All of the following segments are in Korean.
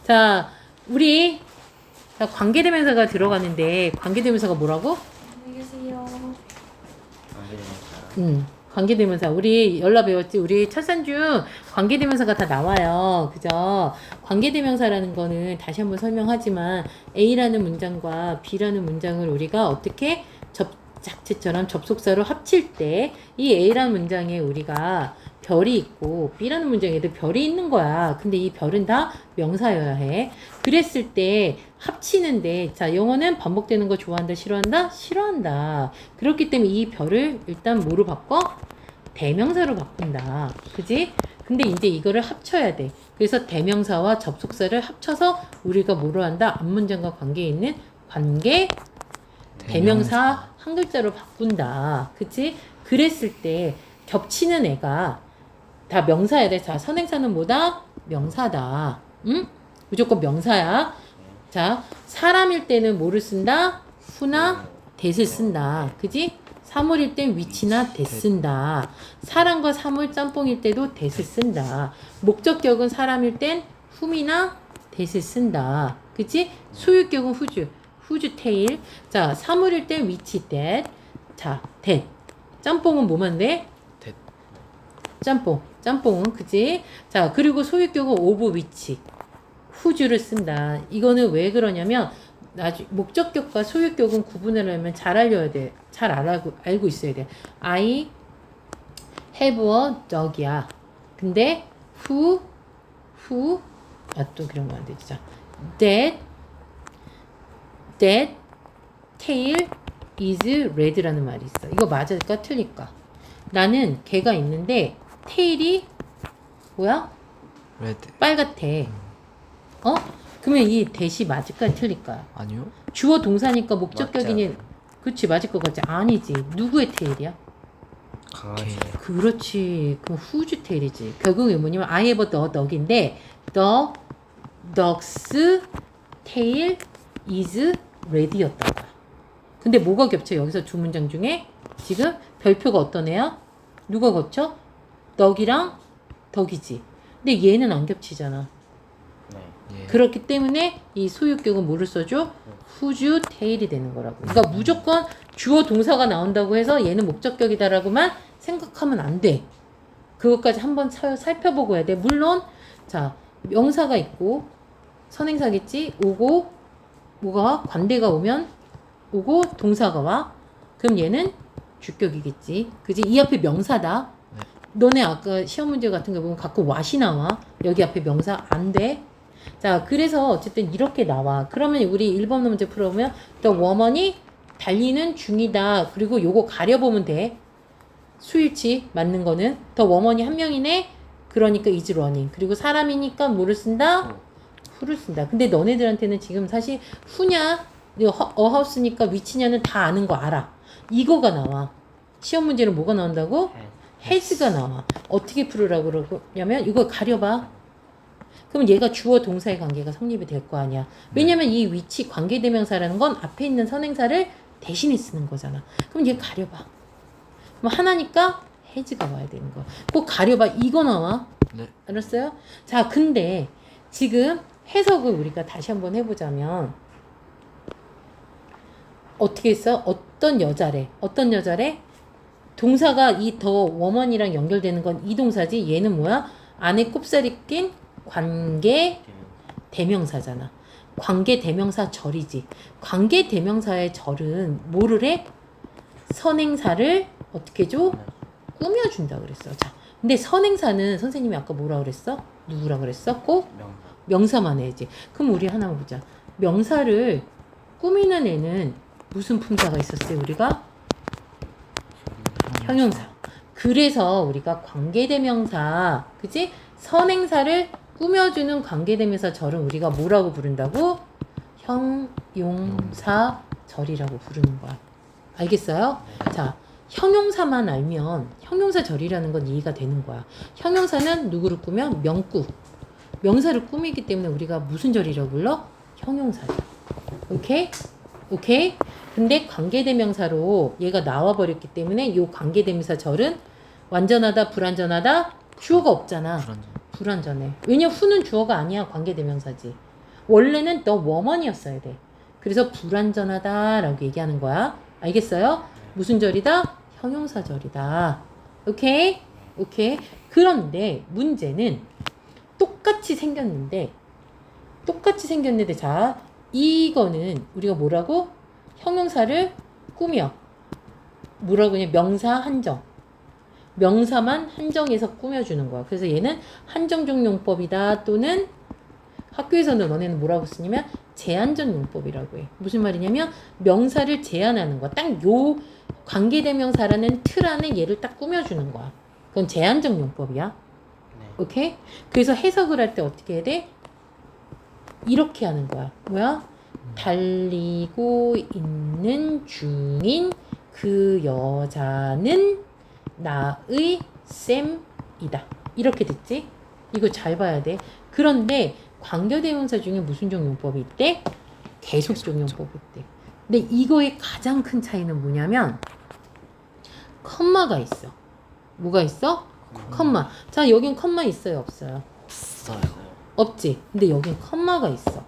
자, 우리 자, 관계대명사가 들어가는데 관계대명사가 뭐라고? 안녕히 계세요. 관계대명사. 우리 열라 배웠지? 우리 첫산 중 관계대명사가 다 나와요. 그죠? 관계대명사라는 거는 다시 한번 설명하지만 A라는 문장과 B라는 문장을 우리가 어떻게 자체처럼 접속사로 합칠 때 이 A라는 문장에 우리가 별이 있고 B라는 문장에도 별이 있는 거야. 근데 이 별은 다 명사여야 해. 그랬을 때 합치는데 자, 영어는 반복되는 거 좋아한다, 싫어한다? 싫어한다. 그렇기 때문에 이 별을 일단 뭐로 바꿔? 대명사로 바꾼다. 그지? 근데 이제 이거를 합쳐야 돼. 그래서 대명사와 접속사를 합쳐서 우리가 뭐로 한다? 앞문장과 관계에 있는 관계 대명사 한 글자로 바꾼다. 그치? 그랬을 때 겹치는 애가 다 명사야 돼. 자, 선행사는 뭐다? 명사다. 응? 무조건 명사야. 자, 사람일 때는 뭐를 쓴다? 후나 that을 쓴다. 그지? 사물일 땐 위치나 that 쓴다. 사람과 사물 짬뽕일 때도 that을 쓴다. 목적격은 사람일 땐 whom이나 that을 쓴다. 그치? 소유격은 whose tail. 자, 사물일 땐 which that. 자, that. 짬뽕은 뭐만 돼? 짬뽕은 그지? 자, 그리고 소유격은 of which. whose를 쓴다. 이거는 왜 그러냐면 목적격과 소유격은 구분을 하려면 잘 알려야 돼. 잘 알고 있어야 돼. I have a dog이야. 근데 who 또 그런 거 안 되지. 자, that tail is red라는 말이 있어. 이거 맞을까 틀릴까? 나는 개가 있는데 테일이 뭐야? 레드. 빨갛대. 어? 그러면 이 that이 맞을까 틀릴까? 아니요. 주어 동사니까 목적격이니 그치 맞을 것 같지? 아니지. 누구의 테일이야? 강아지. 그렇지. 그럼 whose tail이지. 결국에 뭐냐면 I have the dog인데 the dog's tail is red였다. 근데 뭐가 겹쳐? 여기서 두 문장 중에 지금 별표가 어떤 애야? 누가 겹쳐? dog이랑 dog이지. 근데 얘는 안 겹치잖아. 예. 그렇기 때문에 이 소유격은 뭐를 써줘? whose tail이 되는 거라고. 그러니까 무조건 주어 동사가 나온다고 해서 얘는 목적격이다라고만 생각하면 안 돼. 그것까지 한번 살펴보고 해야 돼. 물론 자 명사가 있고 선행사겠지. 오고 뭐가 관대가 오면 오고 동사가 와. 그럼 얘는 주격이겠지. 그지? 이 앞에 명사다. 너네 아까 시험 문제 같은 거 보면 가끔 what이 나와. 여기 앞에 명사 안 돼. 자, 그래서 어쨌든 이렇게 나와. 그러면 우리 1번 문제 풀어보면 the woman이 달리는 중이다. 그리고 요거 가려보면 돼. 수일치 맞는 거는 the woman이 한 명이네. 그러니까 is running. 그리고 사람이니까 뭐를 쓴다? who를 쓴다. 근데 너네들한테는 지금 사실 who냐 어하우스니까 위치냐는 다 아는 거 알아. 이거가 나와. 시험 문제는 뭐가 나온다고? has가 나와. 어떻게 풀으라고 그러냐면 이거 가려봐. 그럼 얘가 주어 동사의 관계가 성립이 될 거 아니야. 왜냐면 이 위치 관계대명사라는 건 앞에 있는 선행사를 대신에 쓰는 거잖아. 그럼 얘 가려봐. 그럼 하나니까 has가 와야 되는 거야. 꼭 가려봐. 이거 나와. 네. 알았어요? 자, 근데 지금 해석을 우리가 다시 한번 해보자면 어떻게 했어? 어떤 여자래? 동사가 이 더 워먼이랑 연결되는 건 이 동사지. 얘는 뭐야? 안에 꼽살이 낀 관계 대명사잖아. 관계 대명사 절이지. 관계 대명사의 절은 뭐를 해? 선행사를 어떻게 줘? 꾸며준다 그랬어. 자, 근데 선행사는 선생님이 아까 뭐라 그랬어? 누구라 그랬어? 꼭 명사만 해야지. 그럼 우리 하나 보자. 명사를 꾸미는 애는 무슨 품사가 있었어요? 우리가 형용사. 그래서 우리가 관계대명사, 그치? 선행사를 꾸며주는 관계대명사 절은 우리가 뭐라고 부른다고? 형용사 절이라고 부르는 거야. 알겠어요? 자, 형용사만 알면 형용사 절이라는 건 이해가 되는 거야. 형용사는 누구를 꾸며? 명구. 명사를 꾸미기 때문에 우리가 무슨 절이라고 불러? 형용사절. 오케이? 오케이? 근데 관계대명사로 얘가 나와버렸기 때문에 이 관계대명사 절은 완전하다, 불완전하다? 주어가 없잖아. 불완전해. 왜냐, who는 주어가 아니야. 관계대명사지. 원래는 the woman이었어야 돼. 그래서 불완전하다라고 얘기하는 거야. 알겠어요? 무슨 절이다? 형용사절이다. 오케이? 오케이. 그런데 문제는 똑같이 생겼는데 자, 이거는 우리가 뭐라고? 형용사를 꾸며. 뭐라고 그냥 명사 한정. 명사만 한정해서 꾸며주는 거야. 그래서 얘는 한정적 용법이다 또는 학교에서는 너네는 뭐라고 쓰냐면 제한적 용법이라고 해. 무슨 말이냐면 명사를 제한하는 거야. 딱 요 관계대명사라는 틀 안에 얘를 딱 꾸며주는 거야. 그건 제한적 용법이야. 네. 오케이? 그래서 해석을 할 때 어떻게 해야 돼? 이렇게 하는 거야. 뭐야? 달리고 있는 중인 그 여자는 나의 쌤이다. 이렇게 됐지? 이거 잘 봐야 돼. 그런데 관계대명사 중에 무슨 종 용법이 있대? 계속적 용법이 있대. 근데 이거의 가장 큰 차이는 뭐냐면 컴마가 있어. 뭐가 있어? 컴마. 자, 여긴 컴마 있어요, 없어요? 없어요. 없지. 근데 여긴 컴마가 있어.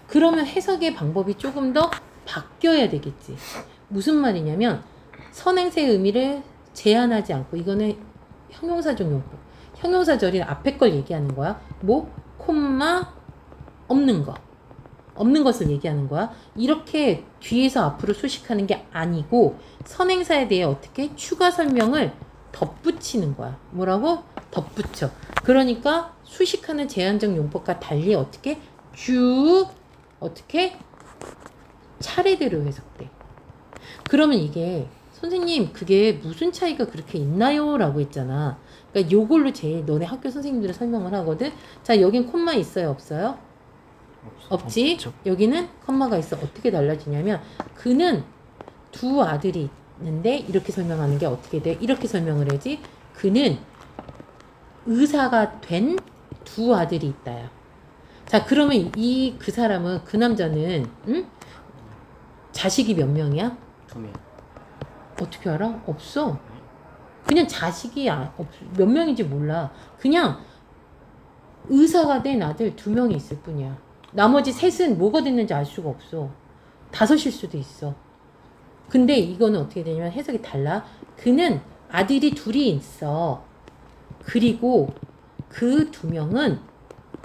그러면 해석의 방법이 조금 더 바뀌어야 되겠지. 무슨 말이냐면 선행세의 의미를 제한하지 않고 이거는 형용사적 용법. 형용사절인 앞에 걸 얘기하는 거야. 뭐? 콤마 없는 거. 없는 것을 얘기하는 거야. 이렇게 뒤에서 앞으로 수식하는 게 아니고 선행사에 대해 어떻게 추가 설명을 덧붙이는 거야. 뭐라고? 덧붙여. 그러니까 수식하는 제한적 용법과 달리 어떻게? 쭉 어떻게? 차례대로 해석돼. 그러면 이게 선생님 그게 무슨 차이가 그렇게 있나요? 라고 했잖아. 그러니까 요걸로 제일 너네 학교 선생님들은 설명을 하거든. 자, 여긴 콤마 있어요? 없어요? 없지? 없죠. 여기는 컴마가 있어. 어떻게 달라지냐면 그는 두 아들이 있는데 이렇게 설명하는 게 어떻게 돼? 이렇게 설명을 하지. 그는 의사가 된 두 아들이 있다야. 자, 그러면 그 사람은 그 남자는 자식이 몇 명이야? 2명. 어떻게 알아? 없어. 그냥 자식이 몇 명인지 몰라. 그냥 의사가 된 아들 2명이 있을 뿐이야. 나머지 셋은 뭐가 됐는지 알 수가 없어. 5일 수도 있어. 근데 이거는 어떻게 되냐면 해석이 달라. 그는 아들이 2이 있어. 그리고 그 2명은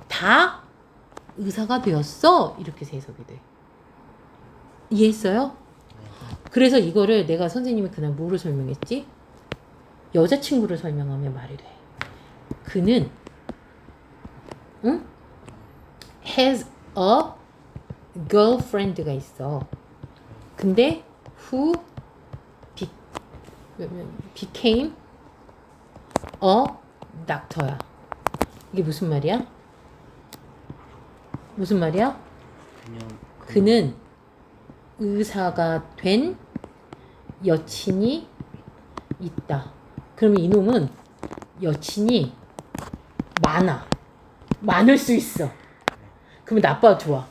다 의사가 되었어. 이렇게 해석이 돼. 이해했어요? 그래서 이거를 내가 선생님이 그날 뭐로 설명했지? 여자친구를 설명하면 말을 해. 그는 has a girlfriend가 있어. 근데 who became a doctor야. 이게 무슨 말이야? 무슨 말이야? 그는 의사가 된 여친이 있다. 그러면 이놈은 여친이 많을 수 있어. 그러면 나빠 좋아?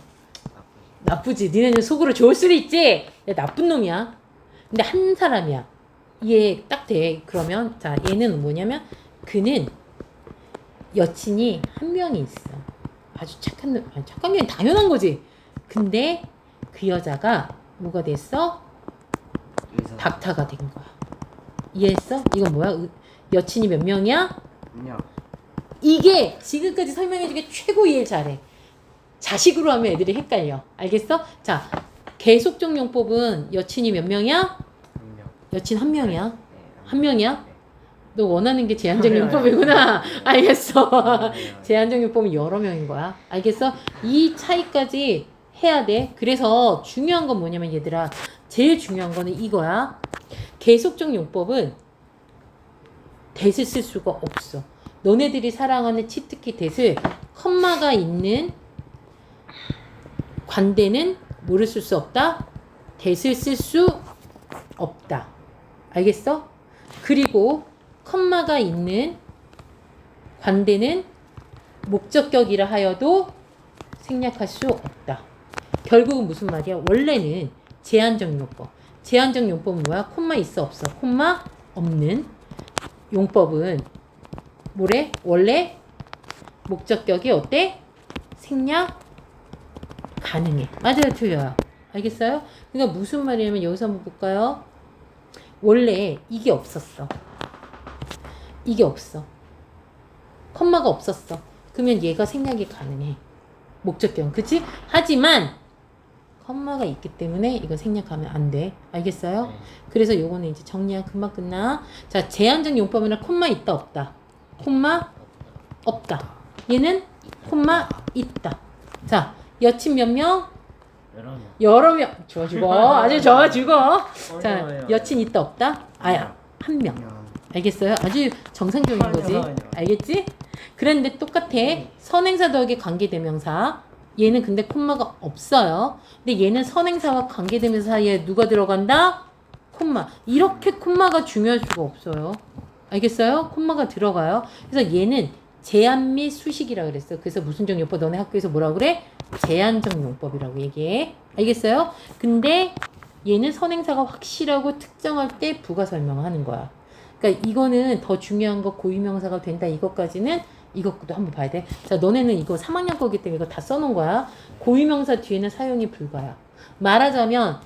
나쁘지. 니네는 속으로 좋을 수도 있지. 야, 나쁜 놈이야. 근데 한 사람이야. 이해 딱 돼. 그러면 자, 얘는 뭐냐면 그는 여친이 1명이 있어. 아주 착한 놈. 아니, 착한 게 당연한 거지. 근데 그 여자가 뭐가 됐어? 닥터가 된 거야. 이해했어? 이건 뭐야? 여친이 몇 명이야? 1명. 이게 지금까지 설명해주게 최고 이해를 잘해. 자식으로 하면 애들이 헷갈려. 알겠어? 자, 계속적 용법은 여친이 몇 명이야? 1명. 여친 1명이야. 1명이야? 너 원하는 게 제한적 용법이구나. 알겠어. 제한적 용법은 여러 명인 거야. 알겠어? 이 차이까지 해야 돼. 그래서 중요한 건 뭐냐면 얘들아, 제일 중요한 거는 이거야. 계속적 용법은 that을 쓸 수가 없어. 너네들이 사랑하는 치트키 that을 컴마가 있는 관대는 뭐를 쓸 수 없다? that을 쓸 수 없다. 알겠어? 그리고 컴마가 있는 관대는 목적격이라 하여도 생략할 수 없다. 결국은 무슨 말이야? 원래는 제한적 용법. 제한적 용법은 뭐야? 콤마 있어 없어? 콤마 없는 용법은 뭐래? 원래 목적격이 어때? 생략 가능해. 맞아요, 틀려요. 알겠어요? 그러니까 무슨 말이냐면 여기서 한번 볼까요? 원래 이게 없었어. 이게 없어. 컴마가 없었어. 그러면 얘가 생략이 가능해. 목적격, 그치? 하지만 컴마가 있기 때문에 이거 생략하면 안 돼. 알겠어요? 네. 그래서 요거는 이제 정리야. 금방 끝나. 자, 제한적 용법이나 콤마 있다 없다. 콤마 없다. 얘는 콤마 있다. 자, 여친 몇 명? 여러분. 여러 명. 좋아 죽어. 아주 좋아 죽어. 자, 어려워요. 여친 있다 없다? 아야, 한 명. 알겠어요? 아주 정상적인 거지. 아니요. 알겠지? 그런데 똑같아. 선행사 더하기 관계대명사. 얘는 근데 콤마가 없어요. 근데 얘는 선행사와 관계대명사 사이에 누가 들어간다? 콤마. 이렇게 콤마가 중요할 수가 없어요. 알겠어요? 콤마가 들어가요. 그래서 얘는 제한 및 수식이라 그랬어. 그래서 무슨적 용법 너네 학교에서 뭐라 그래? 제한적 용법이라고 얘기해. 알겠어요? 근데 얘는 선행사가 확실하고 특정할 때 부가 설명하는 거야. 그러니까 이거는 더 중요한 거 고유명사가 된다 이것까지는 이것도 한번 봐야 돼. 자, 너네는 이거 3학년 거기 때문에 이거 다 써놓은 거야. 고유명사 뒤에는 사용이 불가야. 말하자면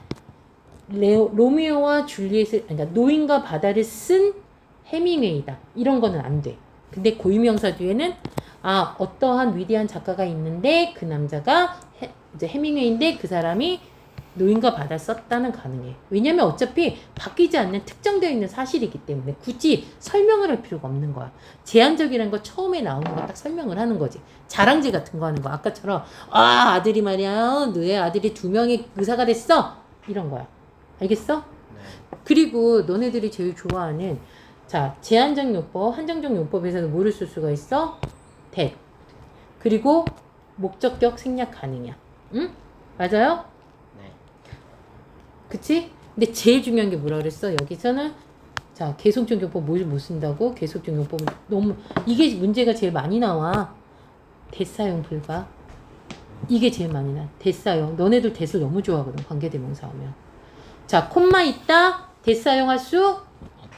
로미오와 줄리엣을 그러니까 노인과 바다를 쓴 해밍웨이다. 이런 거는 안 돼. 근데 고유명사 뒤에는 어떠한 위대한 작가가 있는데 그 남자가 이제 해밍웨이인데 그 사람이 노인과 바다를 썼다는 가능해. 왜냐면 어차피 바뀌지 않는 특정되어 있는 사실이기 때문에 굳이 설명을 할 필요가 없는 거야. 제한적이라는 거 처음에 나오는 거 딱 설명을 하는 거지. 자랑질 같은 거 하는 거. 아까처럼 아들이 말이야 너의 아들이 2명의 의사가 됐어. 이런 거야. 알겠어? 네. 그리고 너네들이 제일 좋아하는 자 제한적 용법, 한정적 용법에서는 뭐를 쓸 수가 있어? that. 그리고 목적격 생략 가능이야. 응? 맞아요? 네. 그치? 근데 제일 중요한 게 뭐라 그랬어? 여기서는 자 계속적 용법 뭘 못 쓴다고? 계속적 용법은 너무 이게 문제가 제일 많이 나와. 대사용 불가. 이게 제일 많이 나. 대사용. 너네들 대사 너무 좋아하거든. 관계대명사 하면. 자 콤마 있다. 대사용할 수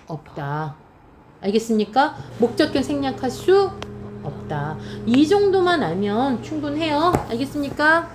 없다. 알겠습니까? 목적격 생략할 수 없다. 이 정도만 알면 충분해요. 알겠습니까?